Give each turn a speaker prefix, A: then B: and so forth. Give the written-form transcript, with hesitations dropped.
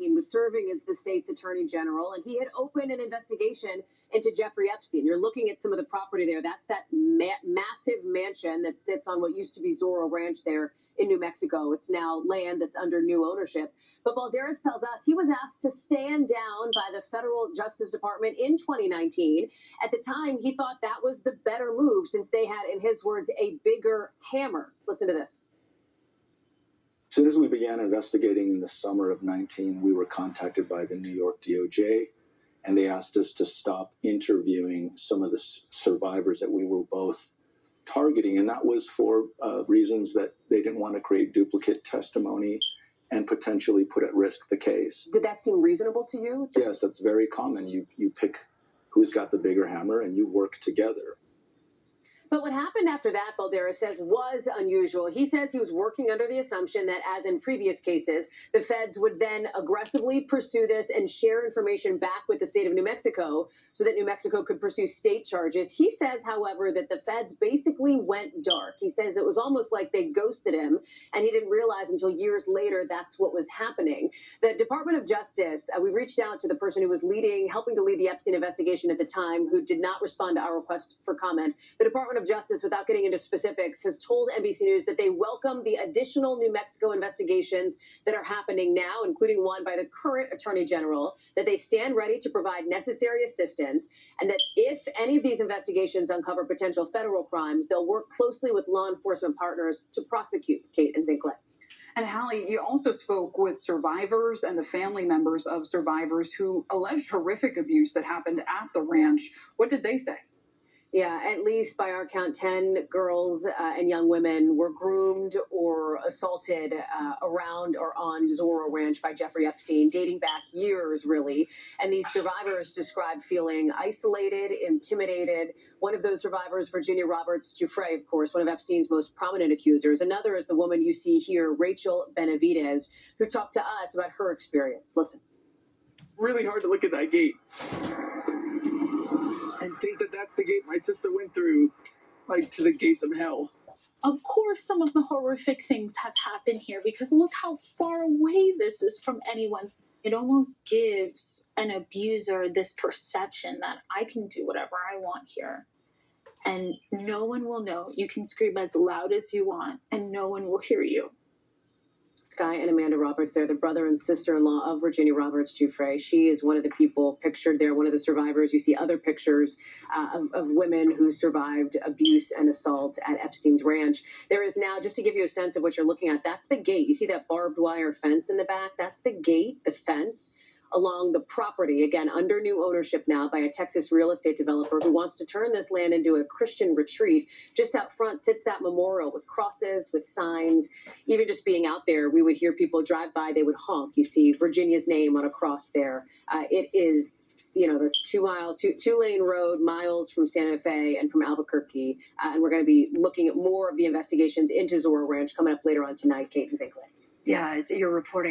A: Was serving as the state's attorney general, and he had opened an investigation into Jeffrey Epstein. You're looking at some of the property there. That's that massive mansion that sits on what used to be Zorro Ranch there in New Mexico. It's now land that's under new ownership. But Balderas tells us he was asked to stand down by the federal Justice Department in 2019. At the time, he thought that was the better move since they had, in his words, a bigger hammer. Listen to this.
B: As soon as we began investigating in the summer of 19, we were contacted by the New York DOJ, and they asked us to stop interviewing some of the survivors that we were both targeting. And that was for reasons that they didn't want to create duplicate testimony and potentially put at risk the case.
A: Did that seem reasonable to you?
B: Yes, that's very common. You pick who's got the bigger hammer and you work together.
A: But what happened after that, Balderas says, was unusual. He says he was working under the assumption that, as in previous cases, the feds would then aggressively pursue this and share information back with the state of New Mexico so that New Mexico could pursue state charges. He says, however, that the feds basically went dark. He says it was almost like they ghosted him, and he didn't realize until years later that's what was happening. The Department of Justice, we reached out to the person who was helping to lead the Epstein investigation at the time, who did not respond to our request for comment. The Department of Justice, without getting into specifics, has told NBC News that they welcome the additional New Mexico investigations that are happening now, including one by the current Attorney General, that they stand ready to provide necessary assistance, and that if any of these investigations uncover potential federal crimes, they'll work closely with law enforcement partners to prosecute. Kate and St. Clair.
C: And Hallie, you also spoke with survivors and the family members of survivors who alleged horrific abuse that happened at the ranch. What did they say?
A: Yeah, at least by our count, 10 girls and young women were groomed or assaulted around or on Zorro Ranch by Jeffrey Epstein, dating back years, really. And these survivors described feeling isolated, intimidated. One of those survivors, Virginia Roberts Giuffre, of course, one of Epstein's most prominent accusers. Another is the woman you see here, Rachel Benavidez, who talked to us about her experience. Listen.
D: Really hard to look at that gate and think that that's the gate my sister went through, like to the gates of hell.
E: Of course, some of the horrific things have happened here because look how far away this is from anyone. It almost gives an abuser this perception that I can do whatever I want here. And no one will know. You can scream as loud as you want, and no one will hear you.
A: Sky and Amanda Roberts, they're the brother and sister-in-law of Virginia Roberts Giuffre. She is one of the people pictured there, one of the survivors. You see other pictures of women who survived abuse and assault at Epstein's ranch. There is now, just to give you a sense of what you're looking at, that's the gate. You see that barbed wire fence in the back? That's the gate, the fence, along the property, again, under new ownership now by a Texas real estate developer who wants to turn this land into a Christian retreat. Just out front sits that memorial with crosses, with signs. Even just being out there, we would hear people drive by, they would honk. You see Virginia's name on a cross there. It is, this two-lane road, miles from Santa Fe and from Albuquerque. And we're going to be looking at more of the investigations into Zorro Ranch coming up later on tonight, Kate and St. Clair.
F: Yeah, as you're reporting